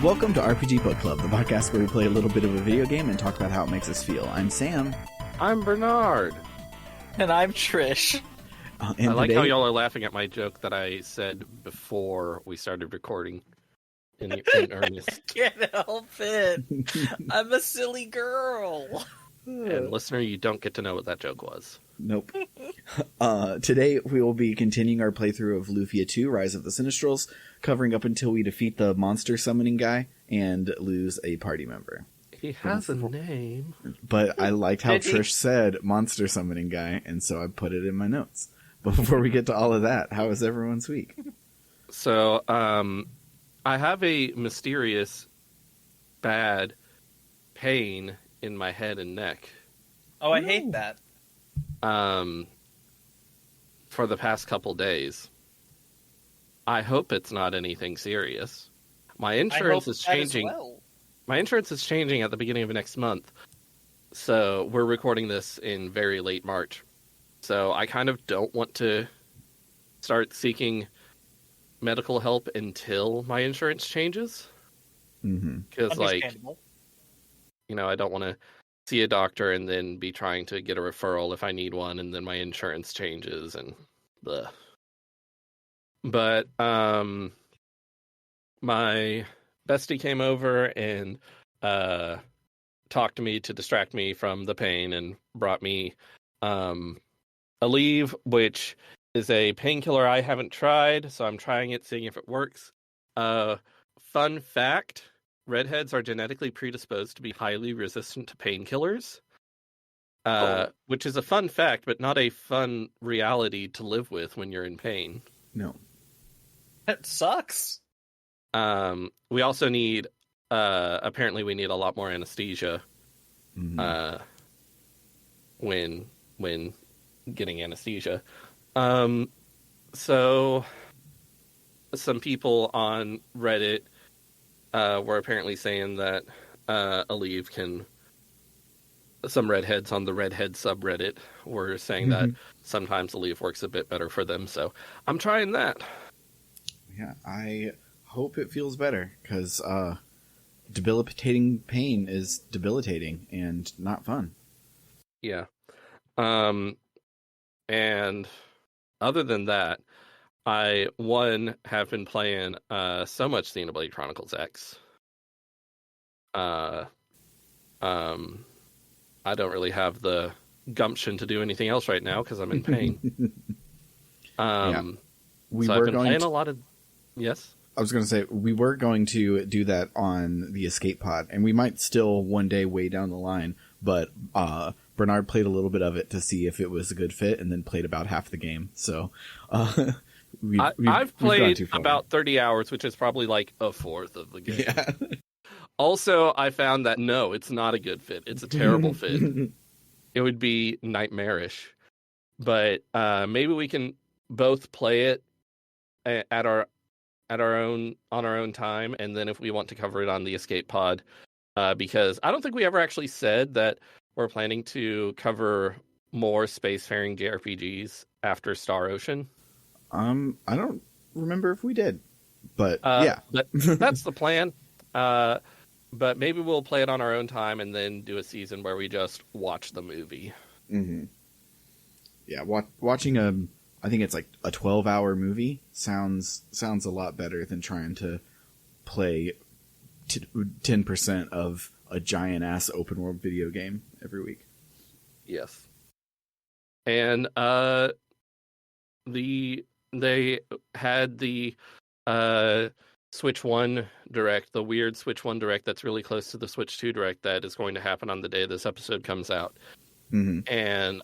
Welcome to RPG Book Club, the podcast where we play a little bit of a video game and talk about how it makes us feel. I'm Sam. I'm Bernard. And I'm Trish. I like how y'all are laughing at my joke that I said before we started recording in earnest. I can't help it. I'm a silly girl. And listener, you don't get to know what that joke was. Nope. Today we will be continuing our playthrough of Lufia II, Rise of the Sinistrals, covering up until we defeat the monster summoning guy and lose a party member. He has a name. But I liked how Trish said monster summoning guy, and so I put it in my notes. But before we get to all of that, how was everyone's week? So, I have a mysterious, bad pain in my head and neck. Oh, I hate that. For the past couple days. I hope it's not anything serious. My insurance is changing. Well. My insurance is changing at the beginning of next month. So we're recording this in very late March. So I kind of don't want to start seeking medical help until my insurance changes. Because, I don't want to see a doctor and then be trying to get a referral if I need one, and then my insurance changes and blah. But my bestie came over and talked to me to distract me from the pain and brought me Aleve, which is a painkiller I haven't tried, so I'm trying it, seeing if it works. Fun fact, redheads are genetically predisposed to be highly resistant to painkillers, which is a fun fact, but not a fun reality to live with when you're in pain. No. That sucks. We also need, apparently we need a lot more anesthesia when getting anesthesia. So some people on Reddit were apparently saying that Aleve can... Some redheads on the redhead subreddit were saying that sometimes Aleve works a bit better for them, so I'm trying that. Yeah, I hope it feels better, because debilitating pain is debilitating and not fun. Yeah. And other than that, I have been playing so much Xenoblade Chronicles X. I don't really have the gumption to do anything else right now because I'm in pain. Yeah. So I've been playing a lot of... Yes? I was going to say, we were going to do that on the Escape Pod, and we might still one day way down the line, but Bernard played a little bit of it to see if it was a good fit, and then played about half the game. So I've played about 30 hours, which is probably like a fourth of the game. Yeah. Also, I found that no, it's not a good fit. It's a terrible fit. It would be nightmarish. But maybe we can both play it at our own time, and then if we want to cover it on the Escape Pod, because I don't think we ever actually said that we're planning to cover more spacefaring JRPGs after Star Ocean. I don't remember if we did, but yeah, but that's the plan. But maybe we'll play it on our own time and then do a season where we just watch the movie. Yeah, watching I think it's like a 12-hour movie sounds a lot better than trying to play 10% of a giant-ass open-world video game every week. Yes. And they had the Switch 1 Direct, the weird Switch 1 Direct that's really close to the Switch 2 Direct that is going to happen on the day this episode comes out. And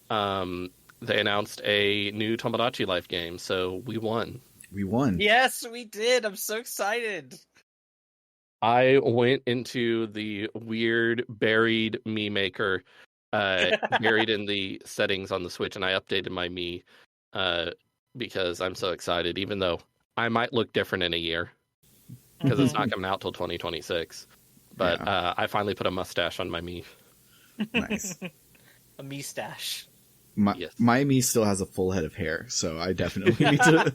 they announced a new Tomodachi Life game, so we won. We won. Yes, we did. I'm so excited. I went into the weird buried Mii Maker, buried in the settings on the Switch, and I updated my Mii because I'm so excited, even though I might look different in a year because it's not coming out till 2026. But yeah. I finally put a mustache on my Mii. Nice. A Mii stash. My Mii still has a full head of hair, so I definitely need to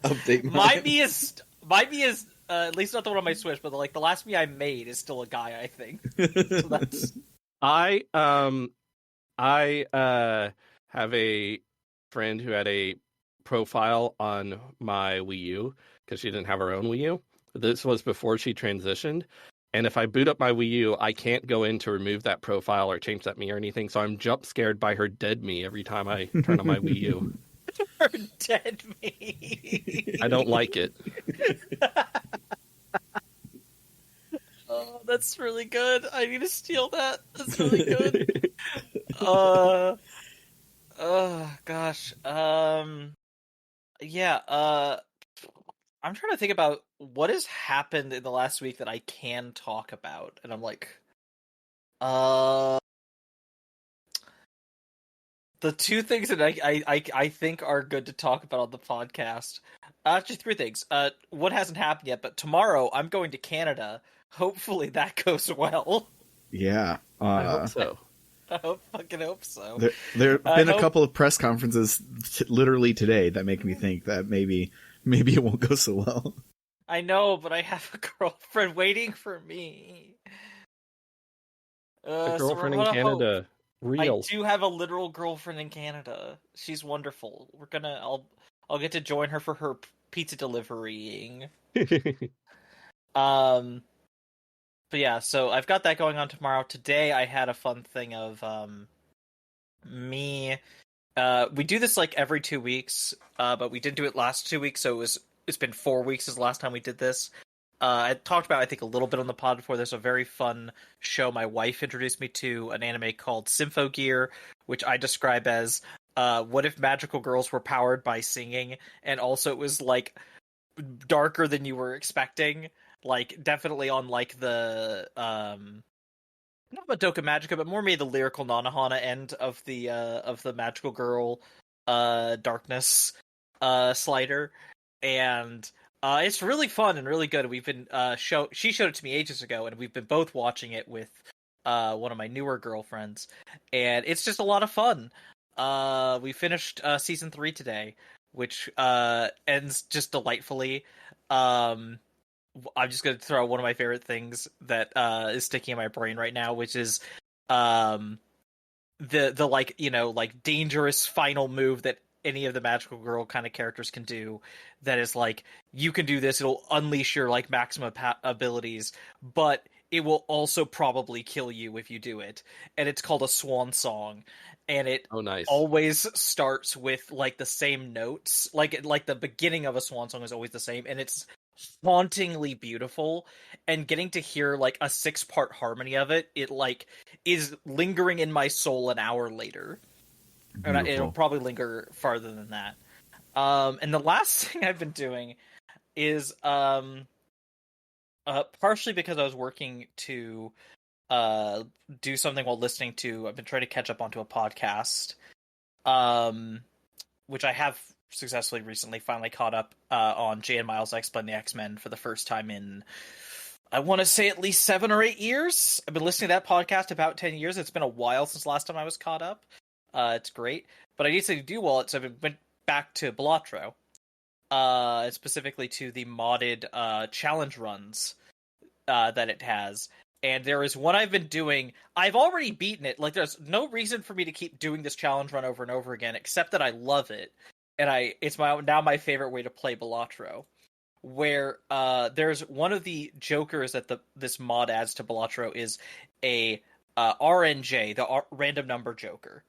update my Mii is At least not the one on my Switch, but like the last Mii I made is still a guy, I think. So that's I have a friend who had a profile on my Wii U because she didn't have her own Wii U. This was before she transitioned. And if I boot up my Wii U, I can't go in to remove that profile or change that Mii or anything. So I'm jump scared by her dead Mii every time I turn on my Wii U. her dead me. I don't like it. Oh, that's really good. I need to steal that. That's really good. Gosh. Yeah, I'm trying to think about what has happened in the last week that I can talk about, and I'm like, the two things that I think are good to talk about on the podcast. Actually, three things. What hasn't happened yet, but tomorrow I'm going to Canada. Hopefully that goes well. Yeah. I hope so. I fucking hope so. There have been a couple of press conferences literally today that make me think that maybe it won't go so well. I know, but I have a girlfriend waiting for me. A girlfriend in Canada. Hope. Real. I do have a literal girlfriend in Canada. She's wonderful. I'll get to join her for her pizza deliverying. But yeah, so I've got that going on tomorrow. Today I had a fun thing of me. We do this like every 2 weeks, but we didn't do it last 2 weeks, so it's been 4 weeks since the last time we did this. I talked about, I think, a little bit on the pod before. There's a very fun show my wife introduced me to, an anime called Symphogear, which I describe as what if magical girls were powered by singing, and also it was like darker than you were expecting. Like definitely on like the not Madoka Magica, but more maybe the lyrical Nonohana end of the magical girl darkness slider, and it's really fun and really good. We've been she showed it to me ages ago, and we've been both watching it with one of my newer girlfriends, and it's just a lot of fun. We finished season 3 today, which ends just delightfully. I'm just going to throw out one of my favorite things that is sticking in my brain right now, which is the like, you know, like dangerous final move that any of the magical girl kind of characters can do. That is like, you can do this, it'll unleash your like maximum abilities, but it will also probably kill you if you do it. And it's called a swan song, and it nice. always starts with like the same notes, like the beginning of a swan song is always the same, and it's hauntingly beautiful. And getting to hear like a 6-part harmony of it like is lingering in my soul an hour later. And it'll probably linger farther than that. And the last thing I've been doing is partially because I was working to do something while listening to, I've been trying to catch up onto a podcast, which I have successfully recently finally caught up on. Jay and Miles Explain the X-Men for the first time in, I want to say, at least 7 or 8 years. I've been listening to that podcast about 10 years. It's been a while since last time I was caught up. It's great, but I need to do well. So I went back to Balatro, specifically to the modded challenge runs that it has. And there is one I've been doing. I've already beaten it. Like, there's no reason for me to keep doing this challenge run over and over again, except that I love it. And it's now my favorite way to play Balatro. Where there's one of the jokers that this mod adds to Balatro is a RNJ, the random number joker.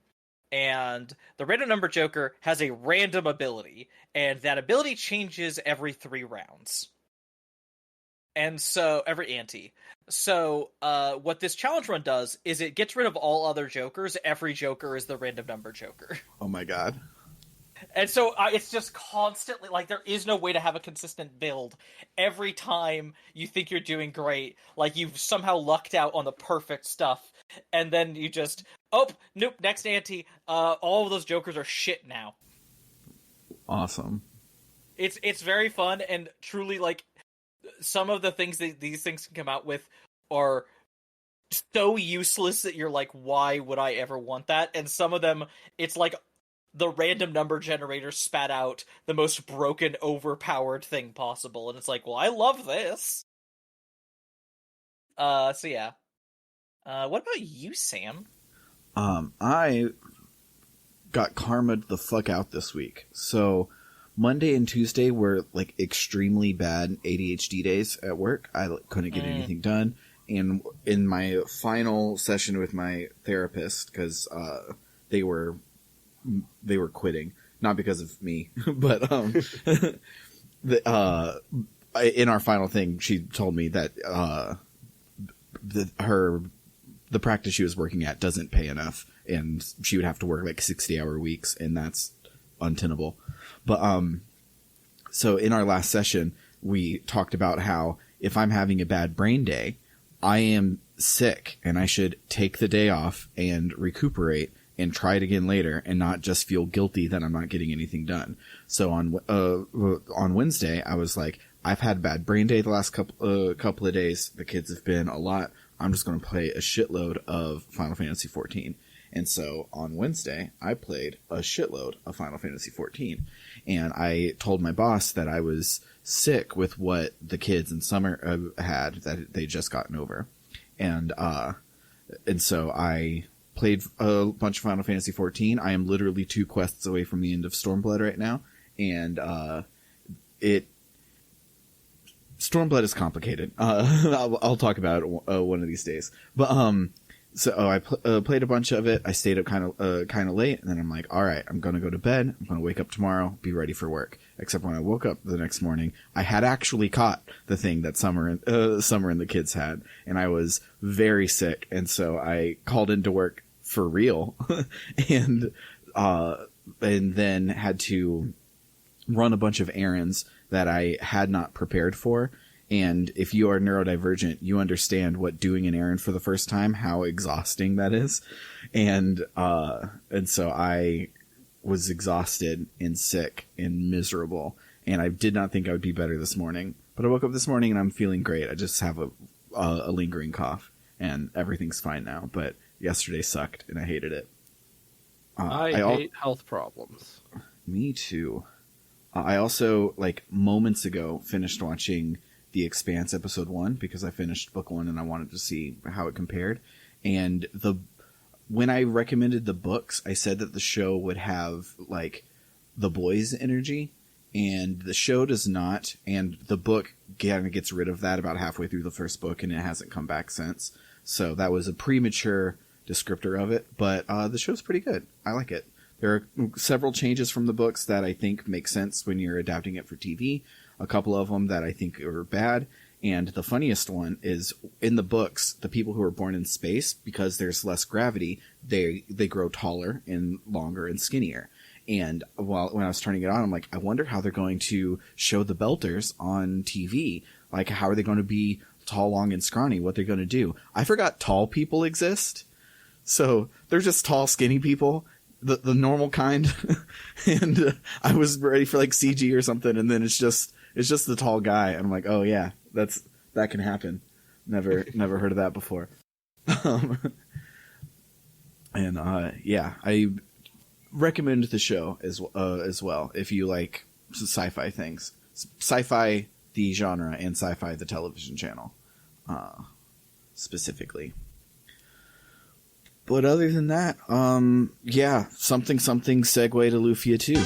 And the random number joker has a random ability, and that ability changes every 3 rounds. And so, every ante. So, what this challenge run does is it gets rid of all other jokers. Every joker is the random number joker. Oh my god. And so, it's just constantly, like, there is no way to have a consistent build. Every time you think you're doing great, like, you've somehow lucked out on the perfect stuff, and then you just, oh, nope, next ante, all of those jokers are shit now. Awesome. It's very fun, and truly, like, some of the things that these things can come out with are so useless that you're like, why would I ever want that? And some of them, it's like the random number generator spat out the most broken, overpowered thing possible, and it's like, well, I love this. So yeah. What about you, Sam? I got karma'd the fuck out this week. So Monday and Tuesday were like extremely bad ADHD days at work. I couldn't get anything done. And in my final session with my therapist, because they were quitting, not because of me, but in our final thing, she told me that the practice she was working at doesn't pay enough, and she would have to work like 60-hour weeks, and that's untenable. But so in our last session, we talked about how if I'm having a bad brain day, I am sick and I should take the day off and recuperate and try it again later, and not just feel guilty that I'm not getting anything done. So on Wednesday, I was like, I've had a bad brain day the last couple of days. The kids have been a lot. I'm just going to play a shitload of Final Fantasy XIV. And so on Wednesday, I played a shitload of Final Fantasy XIV. And I told my boss that I was sick with what the kids in summer had, that they just gotten over. And so I played a bunch of Final Fantasy XIV. I am literally 2 quests away from the end of Stormblood right now. And Stormblood is complicated. I'll talk about it one of these days. But I played a bunch of it. I stayed up kind of late, and then I'm like, all right, I'm gonna go to bed. I'm gonna wake up tomorrow, be ready for work. Except when I woke up the next morning, I had actually caught the thing that Summer and the kids had, and I was very sick. And so I called into work for real, and then had to run a bunch of errands that I had not prepared for. And if you are neurodivergent, you understand what doing an errand for the first time, how exhausting that is. And so I was exhausted and sick and miserable. And I did not think I would be better this morning. But I woke up this morning and I'm feeling great. I just have a lingering cough, and everything's fine now. But yesterday sucked and I hated it. I hate health problems. Me too. I also, like, moments ago, finished watching The Expanse episode 1 because I finished book 1 and I wanted to see how it compared. And when I recommended the books, I said that the show would have, like, The Boys energy, and the show does not. And the book kind of gets rid of that about halfway through the first book, and it hasn't come back since. So that was a premature descriptor of it, but the show's pretty good. I like it. There are several changes from the books that I think make sense when you're adapting it for TV. A couple of them that I think are bad. And the funniest one is, in the books, the people who are born in space, because there's less gravity, they grow taller and longer and skinnier. And when I was turning it on, I'm like, I wonder how they're going to show the Belters on TV. Like, how are they going to be tall, long, and scrawny? What they're going to do? I forgot tall people exist. So they're just tall, skinny people. The normal kind. And I was ready for like CG or something, and then it's just the tall guy, and I'm like, oh yeah, that can happen. Never heard of that before. Yeah, I recommend the show as well if you like sci-fi things, sci-fi the genre, and sci-fi the television channel specifically. But other than that, yeah, something segue to Lufia II.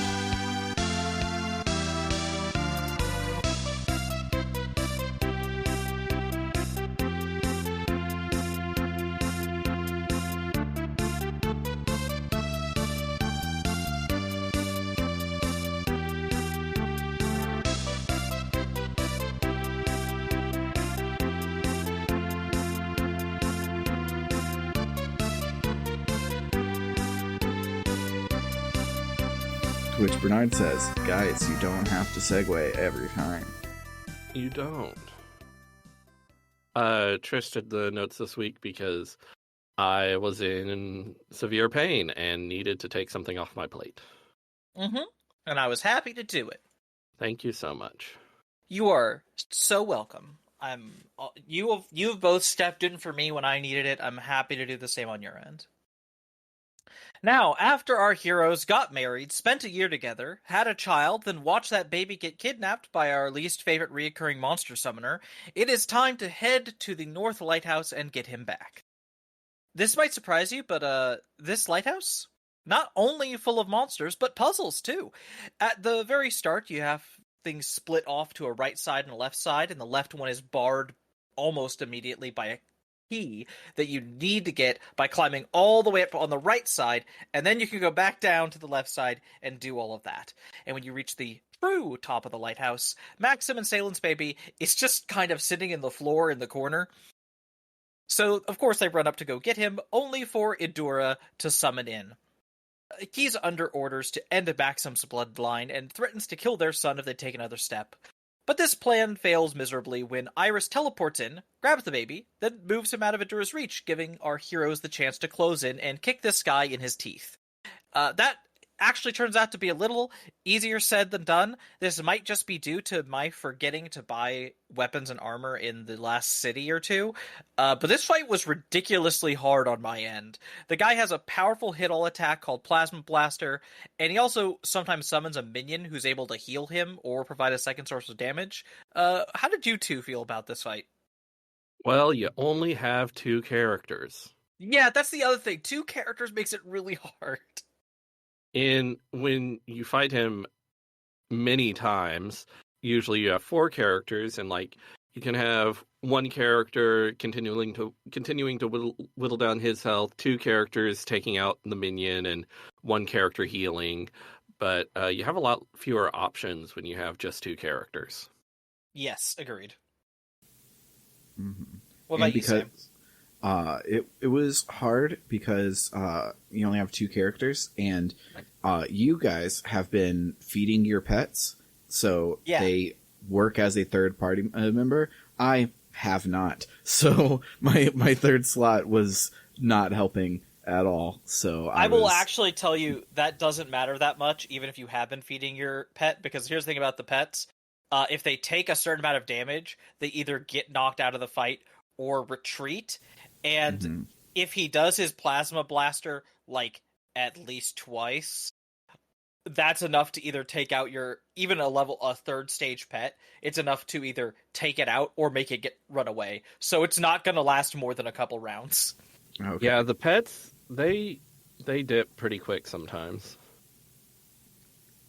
To which Bernard says, guys, you don't have to segue every time. You don't. Trish did the notes this week because I was in severe pain and needed to take something off my plate. Mm-hmm. And I was happy to do it. Thank you so much. You are so welcome. You have both stepped in for me when I needed it. I'm happy to do the same on your end. Now, after our heroes got married, spent a year together, had a child, then watched that baby get kidnapped by our least favorite reoccurring monster summoner, it is time to head to the North Lighthouse and get him back. This might surprise you, but this lighthouse? Not only full of monsters, but puzzles too. At the very start, you have things split off to a right side and a left side, and the left one is barred almost immediately by a key that you need to get by climbing all the way up on the right side, and then you can go back down to the left side and do all of that. And when you reach the true top of the lighthouse, Maxim and Salen's baby is just kind of sitting in the floor in the corner. So, of course, they run up to go get him, only for Idura to summon in. He's under orders to end Maxim's bloodline and threatens to kill their son if they take another step. But this plan fails miserably when Iris teleports in, grabs the baby, then moves him out of Idura's reach, giving our heroes the chance to close in and kick this guy in his teeth. That actually turns out to be a little easier said than done. This might just be due to my forgetting to buy weapons and armor in the last city or two, but this fight was ridiculously hard on my end. The guy has a powerful hit-all attack called Plasma Blaster, and he also sometimes summons a minion who's able to heal him or provide a second source of damage. How did you two feel about this fight? Well, you only have 2 characters. Yeah, that's the other thing. 2 characters makes it really hard. And when you fight him many times, usually you have 4 characters, and like you can have one character continuing to whittle down his health, 2 characters taking out the minion, and 1 character healing. But you have a lot fewer options when you have just 2 characters. Yes, agreed. Mm-hmm. What about you, Sam? It was hard because you only have 2 characters, and you guys have been feeding your pets, so they work as a third party member. I have not, so my third slot was not helping at all. So I will actually tell you that doesn't matter that much, even if you have been feeding your pet, because here's the thing about the pets: if they take a certain amount of damage, they either get knocked out of the fight or retreat. And if he does his Plasma Blaster, like, at least twice, that's enough to either take out even a third stage pet. It's enough to either take it out or make it run away. So it's not going to last more than a couple rounds. Okay. Yeah, the pets, they dip pretty quick sometimes.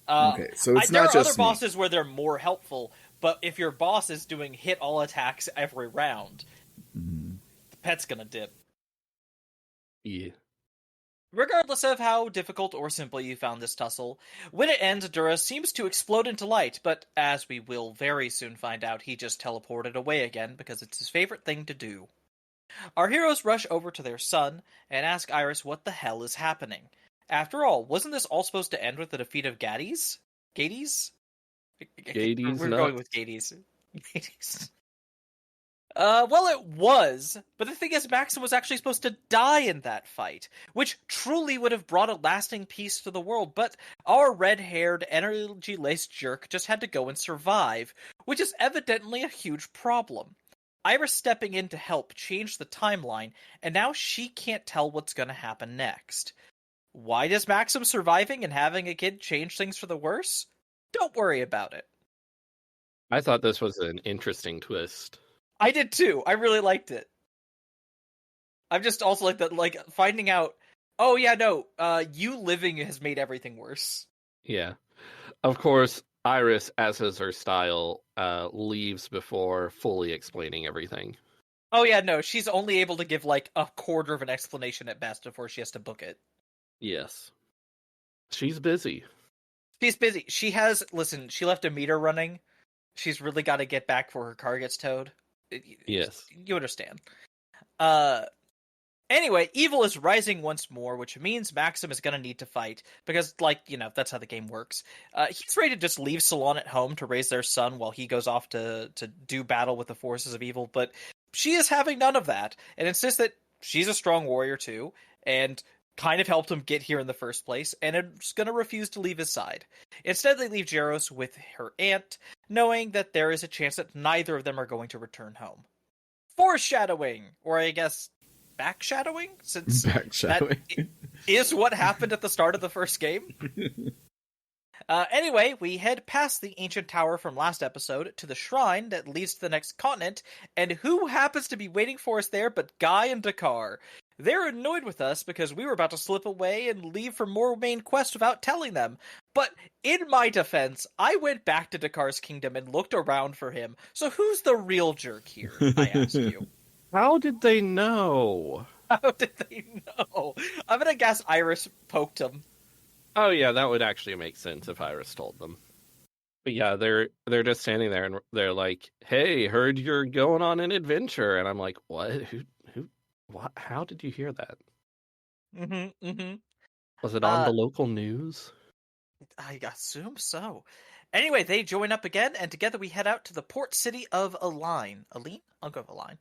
Okay, so it's there not are just other bosses where they're more helpful, but if your boss is doing hit-all attacks every round, the pet's gonna dip. Yeah. Regardless of how difficult or simple you found this tussle, when it ends, Idura seems to explode into light, but as we will very soon find out, he just teleported away again because it's his favorite thing to do. Our heroes rush over to their son and ask Iris what the hell is happening. After all, wasn't this all supposed to end with the defeat of Gades? Gades? Gades, We're going with Gades. Gades. Well, it was, but the thing is, Maxim was actually supposed to die in that fight, which truly would have brought a lasting peace to the world, but our red-haired, energy-laced jerk just had to go and survive, which is evidently a huge problem. Iris stepping in to help changed the timeline, and now she can't tell what's going to happen next. Why does Maxim surviving and having a kid change things for the worse? Don't worry about it. I thought this was an interesting twist. I did too. I really liked it. I'm just also like that, like finding out, oh yeah, no, you living has made everything worse. Yeah. Of course, Iris, as is her style, leaves before fully explaining everything. Oh yeah, no, she's only able to give like a quarter of an explanation at best before she has to book it. Yes. She's busy. She's busy. She left a meter running. She's really got to get back before her car gets towed. Yes. You understand. Anyway, evil is rising once more, which means Maxim is going to need to fight, because, that's how the game works. He's ready to just leave Salon at home to raise their son while he goes off to do battle with the forces of evil, but she is having none of that, and insists that she's a strong warrior too, and kind of helped him get here in the first place, and is going to refuse to leave his side. Instead, they leave Jaros with her aunt, knowing that there is a chance that neither of them are going to return home. Foreshadowing! Or I guess backshadowing, since Backshadowing. that is what happened at the start of the first game. Anyway, we head past the ancient tower from last episode to the shrine that leads to the next continent, and who happens to be waiting for us there but Guy and Dakar? They're annoyed with us because we were about to slip away and leave for more main quests without telling them. But in my defense, I went back to Dakar's kingdom and looked around for him. So who's the real jerk here, I ask you? How did they know? How did they know? I'm gonna guess Iris poked him. Oh yeah, that would actually make sense if Iris told them. But yeah, they're just standing there and they're like, "Hey, heard you're going on an adventure," and I'm like, "What? Who? What? How did you hear that? Was it on the local news?" I assume so. Anyway, they join up again, and together we head out to the port city of Aline. Aline? I'll go with Aline.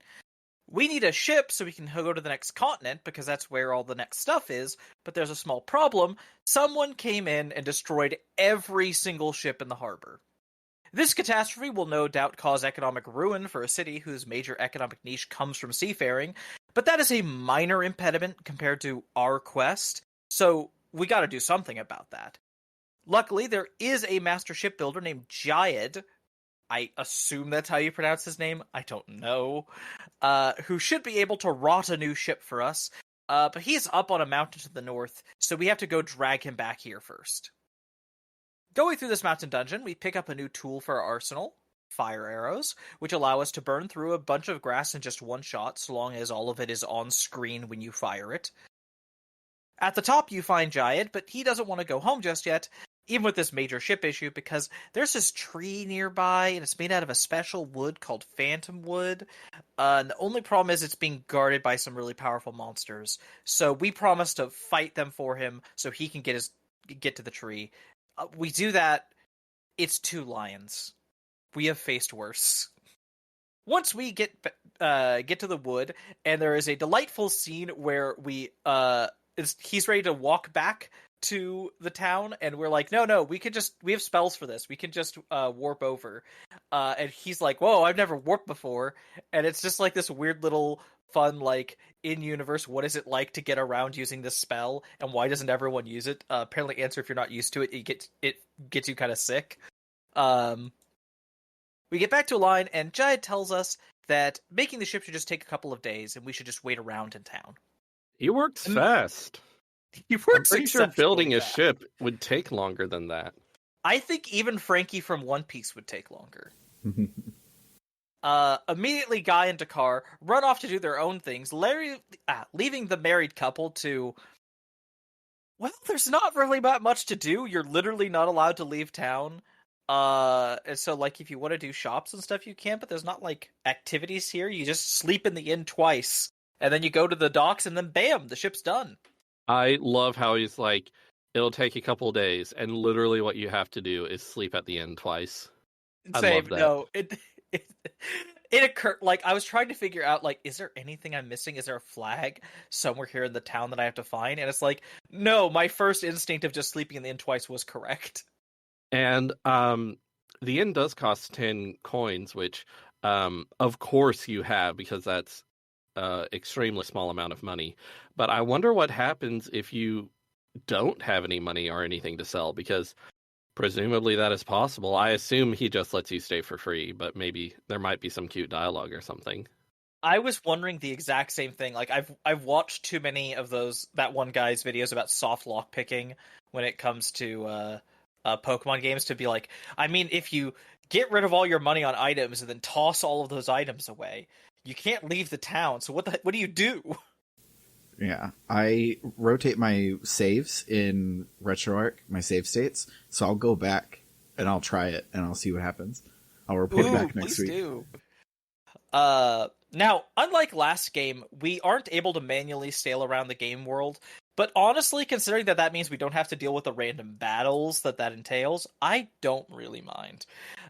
We need a ship so we can go to the next continent, because that's where all the next stuff is, but there's a small problem. Someone came in and destroyed every single ship in the harbor. This catastrophe will no doubt cause economic ruin for a city whose major economic niche comes from seafaring, but that is a minor impediment compared to our quest, so we gotta do something about that. Luckily, there is a master shipbuilder named Jayed. I assume that's how you pronounce his name. I don't know. Who should be able to rot a new ship for us. But he's up on a mountain to the north, so we have to go drag him back here first. Going through this mountain dungeon, we pick up a new tool for our arsenal, fire arrows, which allow us to burn through a bunch of grass in just one shot, so long as all of it is on screen when you fire it. At the top, you find Jayed, but he doesn't want to go home just yet, even with this major ship issue, because there's this tree nearby, and it's made out of a special wood called phantom wood. And the only problem is it's being guarded by some really powerful monsters. So we promise to fight them for him so he can get to the tree. We do that. It's 2 lions. We have faced worse. Once we get to the wood, and there is a delightful scene where he's ready to walk back to the town, and we're like, no, we have spells for this. We can just warp over. And he's like, whoa, I've never warped before. And it's just like this weird little fun, like, in-universe, what is it like to get around using this spell, and why doesn't everyone use it? Apparently, answer, if you're not used to it, it gets you kind of sick. We get back to a line, and Jayed tells us that making the ship should just take a couple of days, and we should just wait around in town. He works fast. He I'm pretty sure building a ship would take longer than that. I think even Frankie from One Piece would take longer. Immediately, Guy and Dakar run off to do their own things, leaving the married couple to... Well, there's not really that much to do. You're literally not allowed to leave town. And so, like, if you want to do shops and stuff, you can, but there's not, like, activities here. You just sleep in the inn twice, and then you go to the docks, and then bam, the ship's done. I love how he's like, it'll take a couple days, and literally what you have to do is sleep at the inn twice. I love that. No, it occurred, like, I was trying to figure out, like, is there anything I'm missing? Is there a flag somewhere here in the town that I have to find? And it's like, no, my first instinct of just sleeping in the inn twice was correct. And the inn does cost 10 coins, which of course you have, because that's extremely small amount of money. But I wonder what happens if you don't have any money or anything to sell, because presumably that is possible. I assume he just lets you stay for free, but maybe there might be some cute dialogue or something. I was wondering the exact same thing. Like, I've watched too many of that one guy's videos about soft lock picking when it comes to Pokemon games, to be like, I mean, if you get rid of all your money on items and then toss all of those items away, you can't leave the town. So what do you do? Yeah, I rotate my saves in RetroArch, my save states, so I'll go back and I'll try it and I'll see what happens. I'll report back next week. Do. Now, unlike last game, we aren't able to manually sail around the game world, but honestly, considering that means we don't have to deal with the random battles that entails, I don't really mind.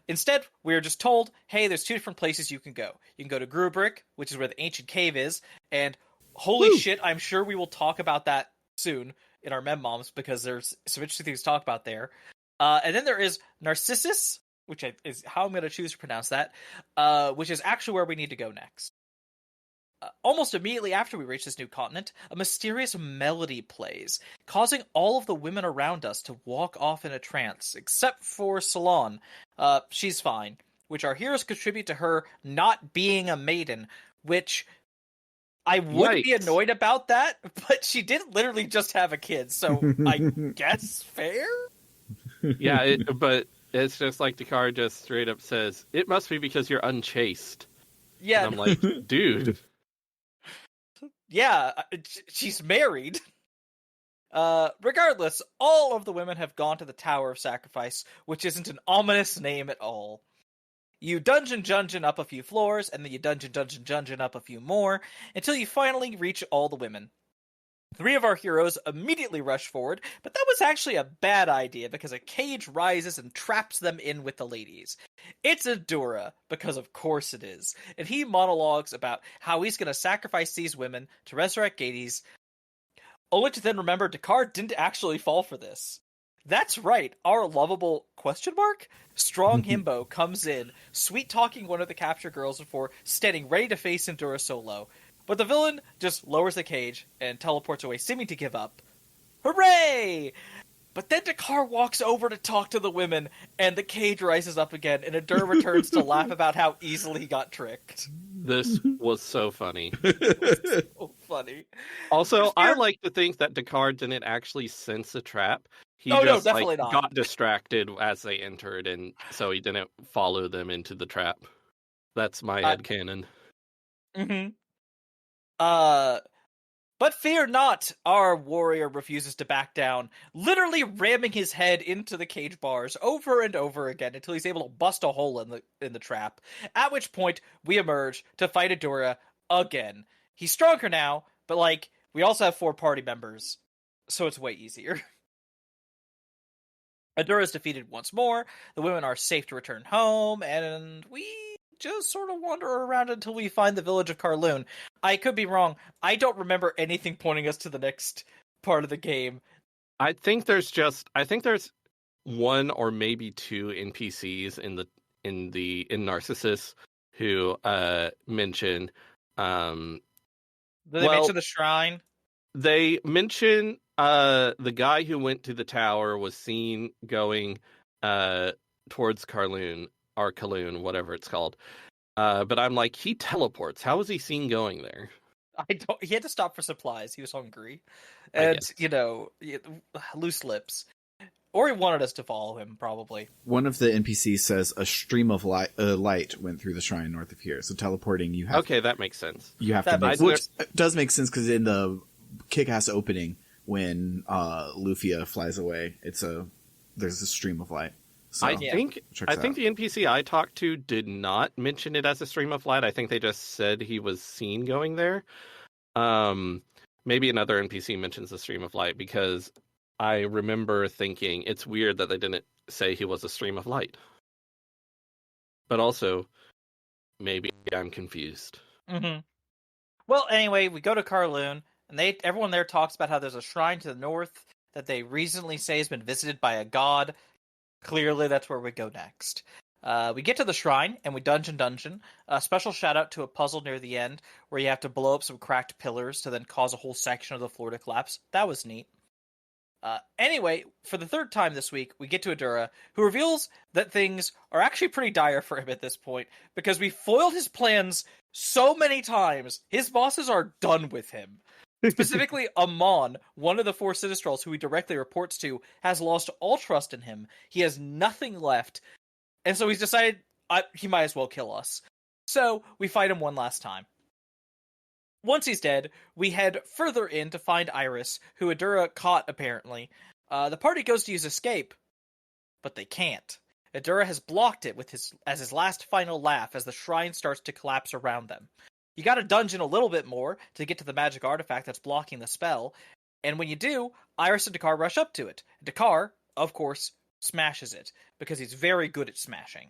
Instead, we're just told, hey, there's 2 different places you can go. You can go to Grubrick, which is where the ancient cave is, and holy shit, I'm sure we will talk about that soon in our Mem-Moms, because there's some interesting things to talk about there. And then there is Narcissus, which is how I'm going to choose to pronounce that, which is actually where we need to go next. Almost immediately after we reach this new continent, a mysterious melody plays, causing all of the women around us to walk off in a trance, except for Salon. She's fine, which our heroes contribute to her not being a maiden, which I would be Yikes. annoyed about that, but she did literally just have a kid, so I guess fair? Yeah, but it's just like Dakar just straight up says, it must be because you're unchaste. Yeah, And I'm like, dude. yeah, she's married. Regardless, all of the women have gone to the Tower of Sacrifice, which isn't an ominous name at all. You dungeon up a few floors, and then you dungeon up a few more, until you finally reach all the women. 3 of our heroes immediately rush forward, but that was actually a bad idea because a cage rises and traps them in with the ladies. It's Idura, because of course it is, and he monologues about how he's going to sacrifice these women to resurrect Gades, only to then remember Dakar didn't actually fall for this. That's right, our lovable strong himbo comes in, sweet-talking one of the capture girls before standing ready to face Idura solo. But the villain just lowers the cage and teleports away, seeming to give up. Hooray! But then Dakar walks over to talk to the women, and the cage rises up again, and Idura returns to laugh about how easily he got tricked. This was so funny. So funny. Also, I like to think that Dakar didn't actually sense a trap. He No, just definitely not. got distracted as they entered, and so he didn't follow them into the trap. That's my headcanon. Mm-hmm. But fear not, our warrior refuses to back down, literally ramming his head into the cage bars over and over again until he's able to bust a hole in the trap. At which point, we emerge to fight Idura again. He's stronger now, but we also have 4 party members, so it's way easier. Idura is defeated once more, the women are safe to return home, and we just sort of wander around until we find the village of Karloon. I could be wrong. I don't remember anything pointing us to the next part of the game. I think there's 1 or maybe 2 NPCs in Narcissus who mention Did they mention the shrine? They mention the guy who went to the tower was seen going towards Karloon or Kaloon, whatever it's called. But I'm like, he teleports. How was he seen going there? He had to stop for supplies. He was hungry. And, loose lips. Or he wanted us to follow him, probably. One of the NPCs says a stream of light went through the shrine north of here. So teleporting, you have Okay, that makes sense. You have that to, which does make sense because in the kick-ass opening when Lufia flies away, there's a stream of light. So, I think the NPC I talked to did not mention it as a stream of light. I think they just said he was seen going there. Maybe another NPC mentions the stream of light because I remember thinking it's weird that they didn't say he was a stream of light. But also, maybe I'm confused. Mm-hmm. Well, anyway, we go to Karloon, and everyone there talks about how there's a shrine to the north that they recently say has been visited by a god. Clearly, that's where we go next. We get to the shrine, and we dungeon. A special shout-out to a puzzle near the end, where you have to blow up some cracked pillars to then cause a whole section of the floor to collapse. That was neat. Anyway, for the 3rd time this week, we get to Idura, who reveals that things are actually pretty dire for him at this point, because we foiled his plans so many times, his bosses are done with him. Specifically, Amon, one of the 4 Sinistrals who he directly reports to, has lost all trust in him. He has nothing left, and so he's decided he might as well kill us. So, we fight him one last time. Once he's dead, we head further in to find Iris, who Idura caught, apparently. The party goes to use escape, but they can't. Idura has blocked it as his last final laugh as the shrine starts to collapse around them. You gotta dungeon a little bit more to get to the magic artifact that's blocking the spell, and when you do, Iris and Dakar rush up to it. Dakar, of course, smashes it, because he's very good at smashing.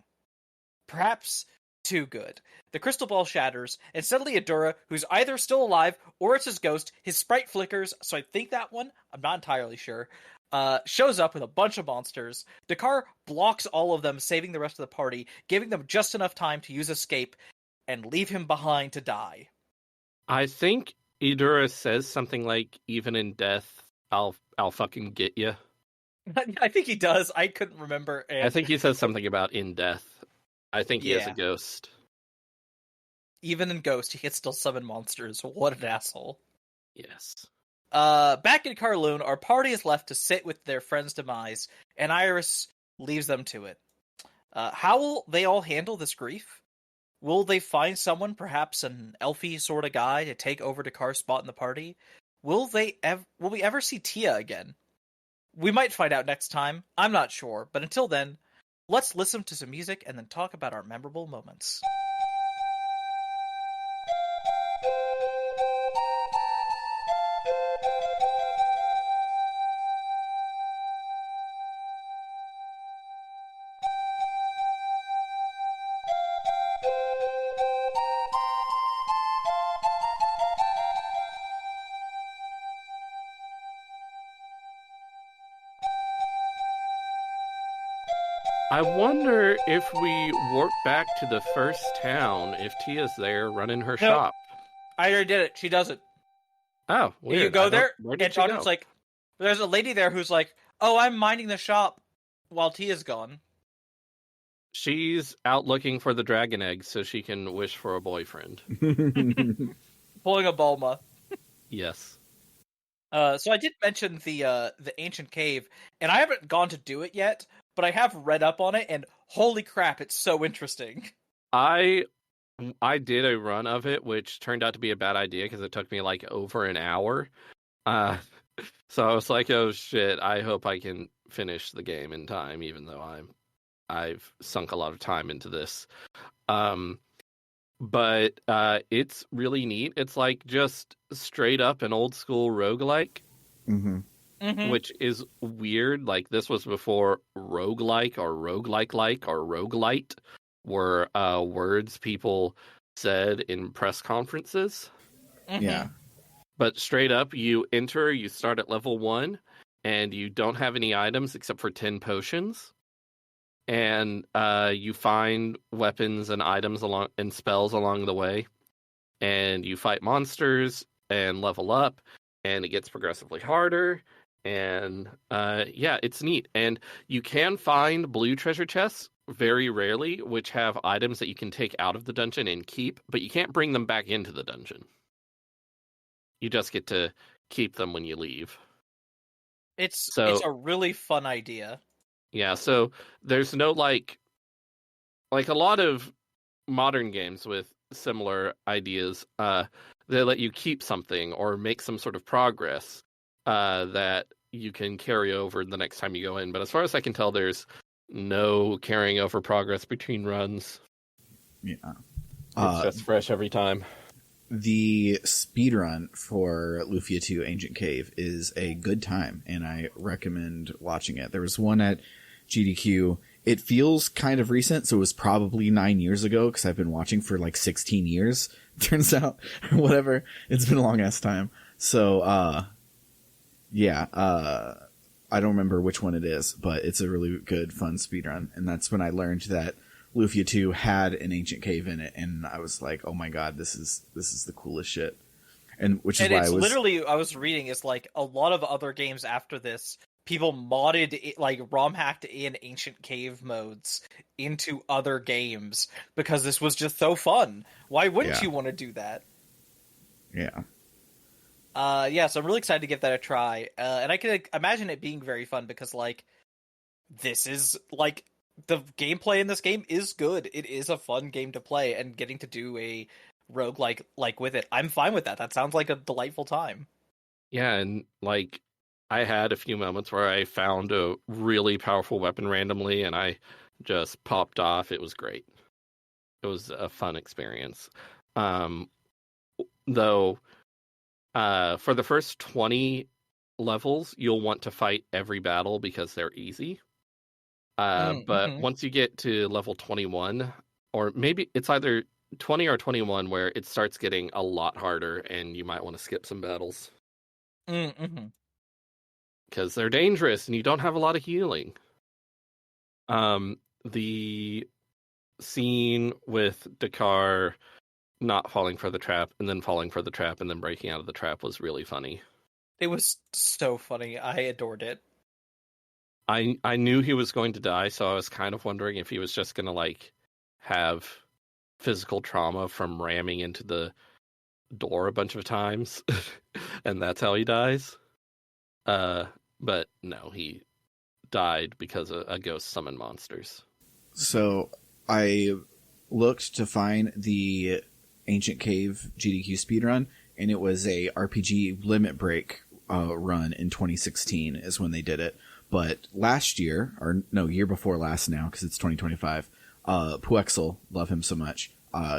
Perhaps too good. The crystal ball shatters, and suddenly Idura, who's either still alive or it's his ghost, his sprite flickers, so I think that one, I'm not entirely sure, shows up with a bunch of monsters. Dakar blocks all of them, saving the rest of the party, giving them just enough time to use escape and leave him behind to die. I think Idura says something like, "Even in death, I'll fucking get you." I think he does. I couldn't remember. I think he says something about in death. I think he is a Yeah. ghost. Even in Ghost, he can still summon monsters. What an asshole. Yes. Back in Kowloon, our party is left to sit with their friend's demise, and Iris leaves them to it. How will they all handle this grief? Will they find someone, perhaps an elfie sort of guy, to take over Dakar's spot in the party? Will we ever see Tia again? We might find out next time. I'm not sure, but until then, let's listen to some music and then talk about our memorable moments. I wonder if we warp back to the first town, if Tia's there running her No. shop. I already did it. She does it. Oh, weird. You go there, Where and did she go? Chandram's like, there's a lady there who's like, oh, I'm minding the shop while Tia's gone. She's out looking for the dragon egg so she can wish for a boyfriend. Pulling a Bulma. Yes. So I did mention the ancient cave, and I haven't gone to do it yet, but I have read up on it, and holy crap, it's so interesting. I did a run of it, which turned out to be a bad idea because it took me like over an hour. So I was like, oh shit, I hope I can finish the game in time, even though I've sunk a lot of time into this. But it's really neat. It's like just straight up an old school roguelike, which is weird. Like this was before roguelike or roguelike or roguelite were words people said in press conferences. Yeah. But straight up, you enter, you start at level 1, and you don't have any items except for 10 potions. And you find weapons and items and spells along the way. And you fight monsters and level up, and it gets progressively harder. And yeah, it's neat. And you can find blue treasure chests, very rarely, which have items that you can take out of the dungeon and keep, but you can't bring them back into the dungeon. You just get to keep them when you leave. It's a really fun idea. Yeah, so there's no like a lot of modern games with similar ideas, they let you keep something or make some sort of progress that you can carry over the next time you go in. But as far as I can tell, there's no carrying over progress between runs. Yeah. It's just fresh every time. The speedrun for Lufia II Ancient Cave is a good time, and I recommend watching it. There was one at GDQ. It feels kind of recent, so it was probably 9 years ago, because I've been watching for like 16 years, turns out, or whatever. It's been a long-ass time. So, yeah, I don't remember which one it is, but it's a really good, fun speedrun, and that's when I learned that Lufia 2 had an ancient cave in it, and I was like, "Oh my god, this is the coolest shit." And which is and why it's I was literally I was reading is like a lot of other games after this, people modded it, like ROM hacked in ancient cave modes into other games because this was just so fun. Why wouldn't you want to do that? Yeah. Yeah, so I'm really excited to give that a try, and I can imagine it being very fun because like this is like. The gameplay in this game is good. It is a fun game to play, and getting to do a roguelike like with it, I'm fine with that. That sounds like a delightful time. Yeah, and like I had a few moments where I found a really powerful weapon randomly and I just popped off. It was great. It was a fun experience. Though for the first 20 levels, you'll want to fight every battle because they're easy. But once you get to level 21, or maybe it's either 20 or 21 where it starts getting a lot harder and you might want to skip some battles. Because they're dangerous and you don't have a lot of healing. The scene with Dakar not falling for the trap and then falling for the trap and then breaking out of the trap was really funny. It was so funny. I adored it. I knew he was going to die, so I was kind of wondering if he was just going to like have physical trauma from ramming into the door a bunch of times and that's how he dies. But no, he died because a ghost summoned monsters. So I looked to find the Ancient Cave GDQ speedrun, and it was a RPG limit break run in 2016 is when they did it. But last year, or no, year before last now, because it's 2025, Puexel, love him so much,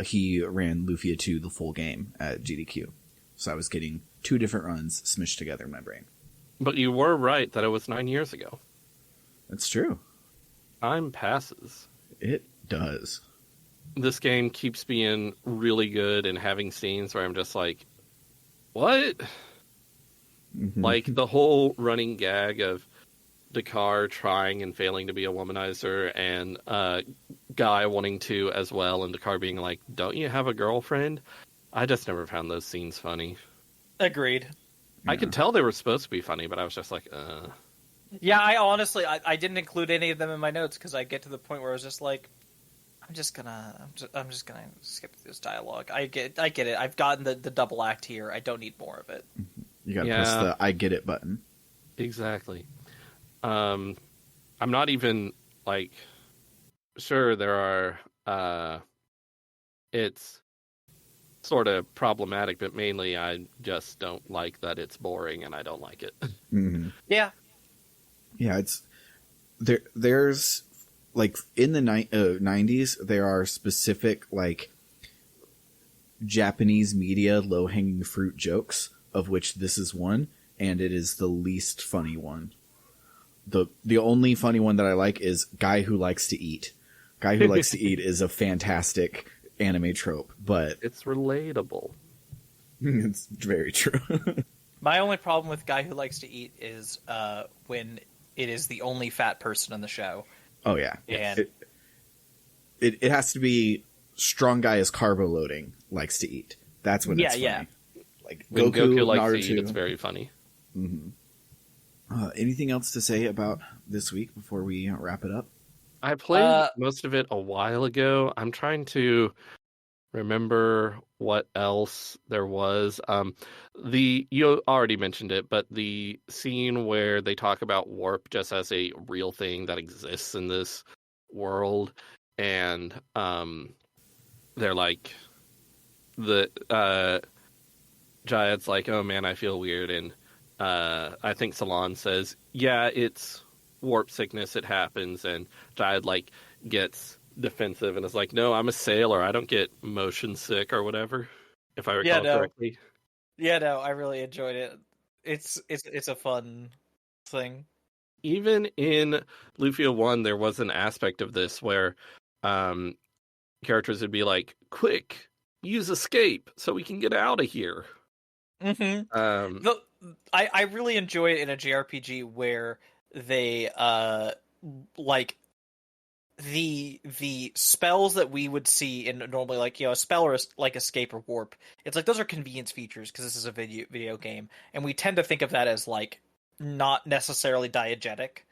he ran Lufia II the full game at GDQ. So I was getting two different runs smushed together in my brain. But you were right that it was 9 years ago. That's true. Time passes. It does. This game keeps being really good and having scenes where I'm just like, what? Mm-hmm. Like the whole running gag of Dakar trying and failing to be a womanizer and Guy wanting to as well, and Dakar being like, don't you have a girlfriend? I just never found those scenes funny. Agreed. I could tell they were supposed to be funny, but I was just like, Yeah, I honestly, I didn't include any of them in my notes because I get to the point where I was just like, I'm just gonna skip this dialogue. I get it. I've gotten the double act here. I don't need more of it. You gotta press the I get it button. Exactly. I'm not even like sure there are it's sort of problematic, but mainly I just don't like that it's boring and I don't like it. Mm-hmm. Yeah. Yeah, it's there's like in the 90s there are specific like Japanese media low-hanging fruit jokes, of which this is one, and it is the least funny one. The only funny one that I like is Guy Who Likes to Eat. Guy Who Likes to Eat is a fantastic anime trope, but it's relatable. It's very true. My only problem with Guy Who Likes to Eat is when it is the only fat person in the show. Oh yeah. And it has to be strong guy is carbo loading, likes to eat. That's when it's funny. Yeah. Like when Goku likes Naruto. to eat, it's very funny. Mm-hmm. Anything else to say about this week before we wrap it up? I played most of it a while ago. I'm trying to remember what else there was. You already mentioned it, but the scene where they talk about warp just as a real thing that exists in this world, and they're like the Jayad's like, oh man, I feel weird, and I think Salon says, yeah, it's warp sickness, it happens, and Jayad like gets defensive and is like, no, I'm a sailor, I don't get motion sick or whatever, if I recall correctly. Yeah, no, I really enjoyed it. It's a fun thing. Even in Lufia 1, there was an aspect of this where characters would be like, quick, use escape so we can get out of here. Mm-hmm. I really enjoy it in a JRPG where they like the spells that we would see in normally, like, you know, a spell or like escape or warp. It's like those are convenience features because this is a video game, and we tend to think of that as like not necessarily diegetic.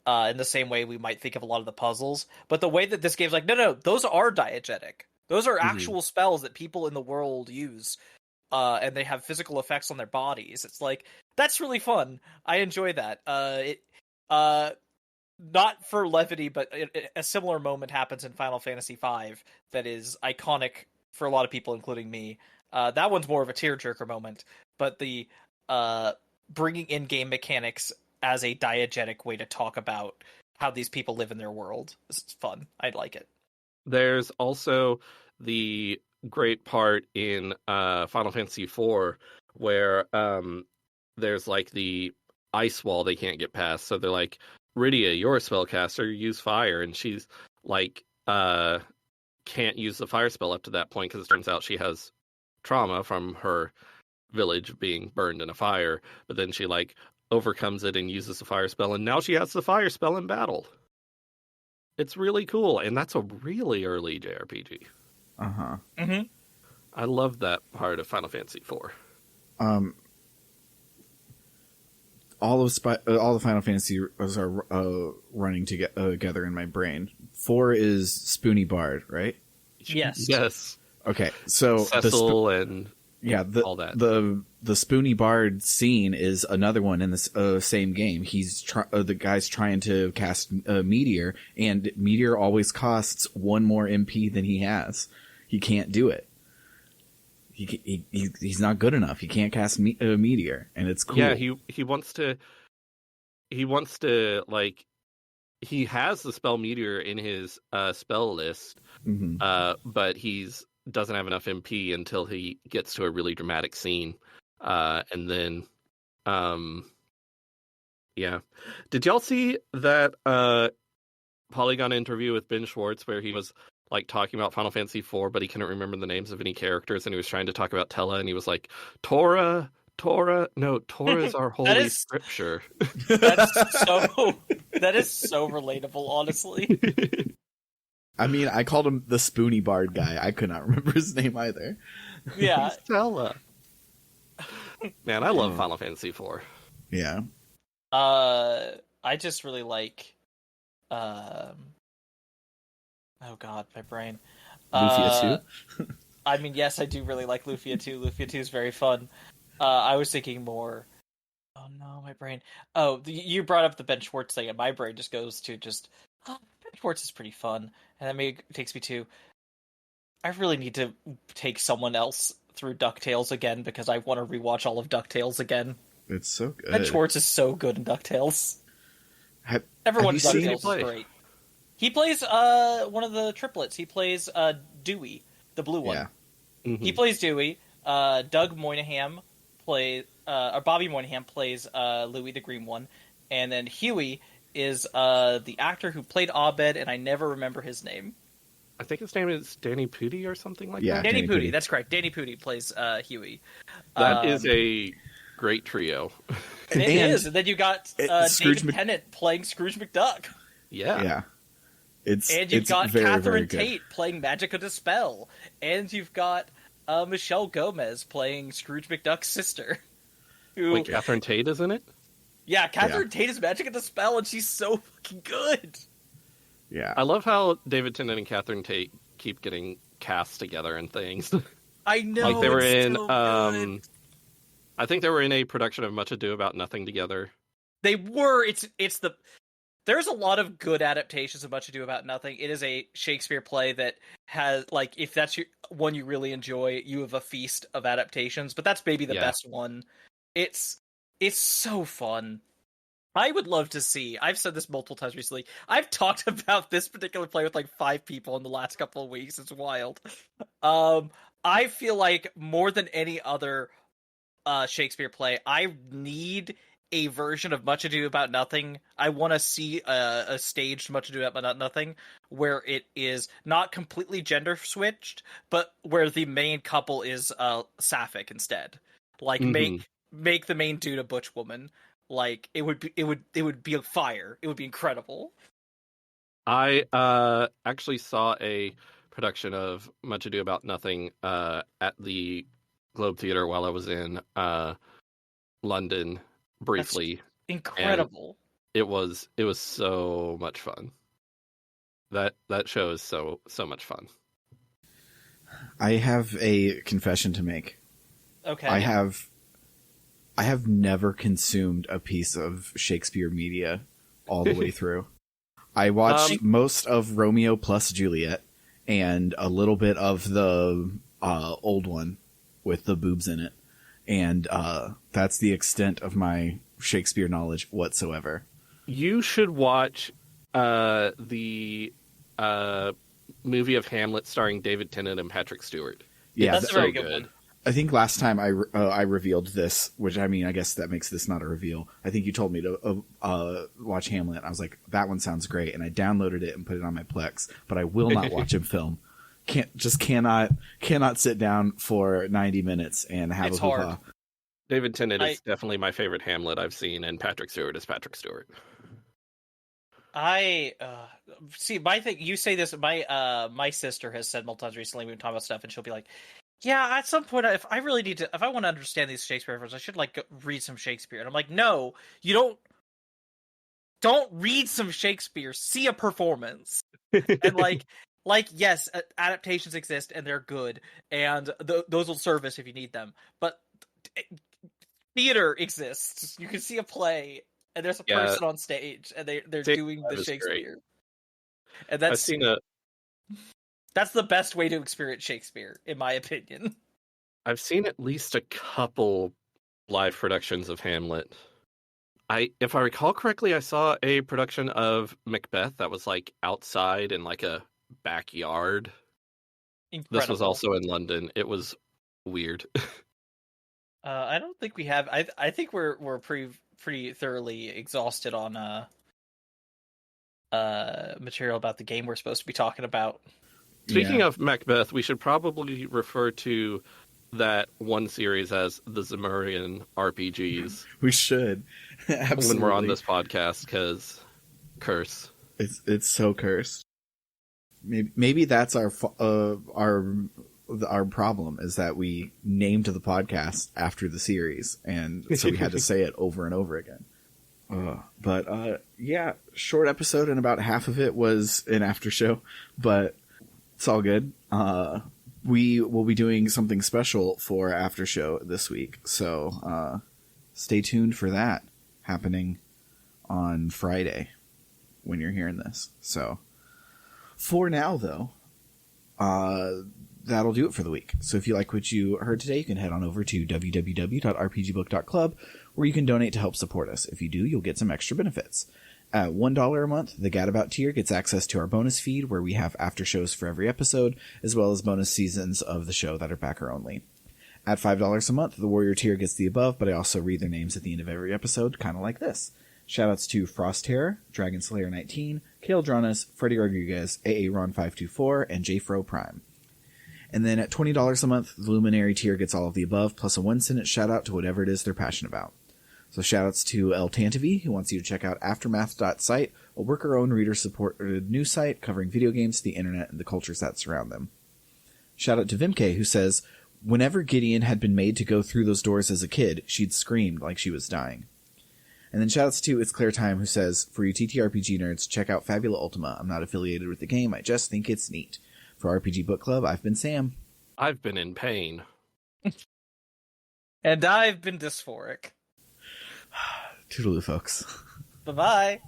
In the same way we might think of a lot of the puzzles, but the way that this game's like, no, those are diegetic. Those are actual spells that people in the world use. And they have physical effects on their bodies. It's like, that's really fun. I enjoy that. Not for levity, but a similar moment happens in Final Fantasy V that is iconic for a lot of people, including me. That one's more of a tearjerker moment, but the bringing in game mechanics as a diegetic way to talk about how these people live in their world is fun. I'd like it. There's also the great part in Final Fantasy IV where there's like the ice wall they can't get past. So they're like, Rydia, you're a spellcaster, use fire. And she's like, can't use the fire spell up to that point because it turns out she has trauma from her village being burned in a fire. But then she like overcomes it and uses the fire spell, and now she has the fire spell in battle. It's really cool, and that's a really early JRPG. Uh-huh. Mm-hmm. I love that part of Final Fantasy IV. All the Final Fantasy are running together in my brain. 4 is Spoony Bard, right? Yes. Yes. Okay, so Cecil and all that. the Spoony Bard scene is another one in the same game. He's the guy's trying to cast Meteor, and Meteor always costs 1 more MP than he has. He can't do it. He's not good enough. He can't cast Meteor, and it's cool. Yeah, he wants to like, he has the spell Meteor in his spell list, but he's doesn't have enough MP until he gets to a really dramatic scene, and then yeah. Did y'all see that Polygon interview with Ben Schwartz where he was like talking about Final Fantasy IV, but he couldn't remember the names of any characters, and he was trying to talk about Tella, and he was like, Torah is our holy scripture. That is so relatable, honestly. I mean, I called him the Spoony Bard guy. I could not remember his name either. Yeah. He's Tella. Man, I love Final Fantasy IV. Yeah. I just really like oh god, my brain. Lufia 2? I mean, yes, I do really like Lufia 2. Lufia 2 is very fun. I was thinking more... Oh no, my brain. Oh, you brought up the Ben Schwartz thing, and my brain just goes to just... Oh, Ben Schwartz is pretty fun. And that takes me to... I really need to take someone else through DuckTales again, because I want to rewatch all of DuckTales again. It's so good. Ben Schwartz is so good in DuckTales. Everyone in DuckTales is great. He plays one of the triplets. He plays Dewey, the blue one. Yeah. Mm-hmm. He plays Dewey. Doug Moynihan plays, or Bobby Moynihan plays Louis, the green one, and then Huey is the actor who played Abed, and I never remember his name. I think his name is Danny Pudi or something like that. Yeah, Danny Pudi. That's correct. Danny Pudi plays Huey. That is a great trio. It is. And then you got David Tennant playing Scrooge McDuck. Yeah. Yeah. And you've got very, Catherine very good. Tate playing Magica Dispel. And you've got Michelle Gomez playing Scrooge McDuck's sister. Wait, Catherine Tate is in it? Yeah, Catherine Tate is Magica Dispel, and she's so fucking good. Yeah. I love how David Tennant and Catherine Tate keep getting cast together and things. I know. Like they were in so good. I think they were in a production of Much Ado About Nothing together. They were. There's a lot of good adaptations of Much Ado About Nothing. It is a Shakespeare play that has, like, if that's one you really enjoy, you have a feast of adaptations. But that's maybe the best one. It's so fun. I would love to see. I've said this multiple times recently. I've talked about this particular play with like 5 people in the last couple of weeks. It's wild. I feel like more than any other Shakespeare play, I need a version of Much Ado About Nothing. I want to see a staged Much Ado About Nothing where it is not completely gender switched, but where the main couple is sapphic instead. Like make the main dude a butch woman. Like it would be a fire. It would be incredible. I actually saw a production of Much Ado About Nothing at the Globe Theatre while I was in London briefly. That's incredible. It was so much fun. That show is so much fun. I have a confession to make. Okay. I have never consumed a piece of Shakespeare media all the way through. I watched most of Romeo plus Juliet and a little bit of the old one with the boobs in it. And that's the extent of my Shakespeare knowledge whatsoever. You should watch the movie of Hamlet starring David Tennant and Patrick Stewart. Yeah, that's a very good one. I think last time I revealed this, which I mean, I guess that makes this not a reveal. I think you told me to watch Hamlet. I was like, that one sounds great, and I downloaded it and put it on my Plex. But I will not watch him film. Cannot sit down for 90 minutes and have It's a hoo-ha. hard. David Tennant is definitely my favorite Hamlet I've seen, and Patrick Stewart is Patrick Stewart. I see. My thing. You say this. My sister has said multiple times recently. We've been talking about stuff, and she'll be like, Yeah, at some point, if I want to understand these Shakespeare references, I should like read some Shakespeare. And I'm like, no, you don't read some Shakespeare. See a performance. And yes, adaptations exist and they're good, and those will serve us if you need them. But theater exists. You can see a play, and there's a Yeah, person on stage, and they're stage doing the dive is great. Shakespeare, and I've seen a that's the best way to experience Shakespeare, in my opinion. I've seen at least a couple live productions of Hamlet. If I recall correctly, I saw a production of Macbeth that was like outside in like a backyard. Incredible. This was also in London. It was weird. I don't think we have. I think we're pretty thoroughly exhausted on material about the game we're supposed to be talking about. Speaking of Macbeth, we should probably refer to that one series as the Zemurian RPGs. We should. Absolutely. When we're on this podcast, because curse. It's so cursed. Maybe that's our problem, is that we named the podcast after the series, and so we had to say it over and over again. But yeah, short episode, and about half of it was an after show, but it's all good. We will be doing something special for after show this week, so stay tuned for that, happening on Friday when you're hearing this. So for now, though, that'll do it for the week. So if you like what you heard today, you can head on over to www.rpgbook.club, where you can donate to help support us. If you do, you'll get some extra benefits. At $1 a month, the Gadabout tier gets access to our bonus feed, where we have after shows for every episode, as well as bonus seasons of the show that are backer only. At $5 a month, the Warrior tier gets the above, but I also read their names at the end of every episode, kind of like this. Shoutouts to Frost Terror, Dragon Slayer 19, Kale Dronis, Freddy Rodriguez, Ron 524, and JFro Prime. And then at $20 a month, the Luminary tier gets all of the above, plus a one-sentence shout-out to whatever it is they're passionate about. So shoutouts to El Tantavi, who wants you to check out Aftermath.site, a worker-owned, reader-supported news site covering video games, the internet, and the cultures that surround them. Shoutout to Vimke, who says, whenever Gideon had been made to go through those doors as a kid, she'd screamed like she was dying. And then shoutouts to It's Clear Time, who says, for you TTRPG nerds, check out Fabula Ultima. I'm not affiliated with the game, I just think it's neat. For RPG Book Club, I've been Sam. I've been in pain. And I've been dysphoric. Toodaloo, folks. Bye-bye.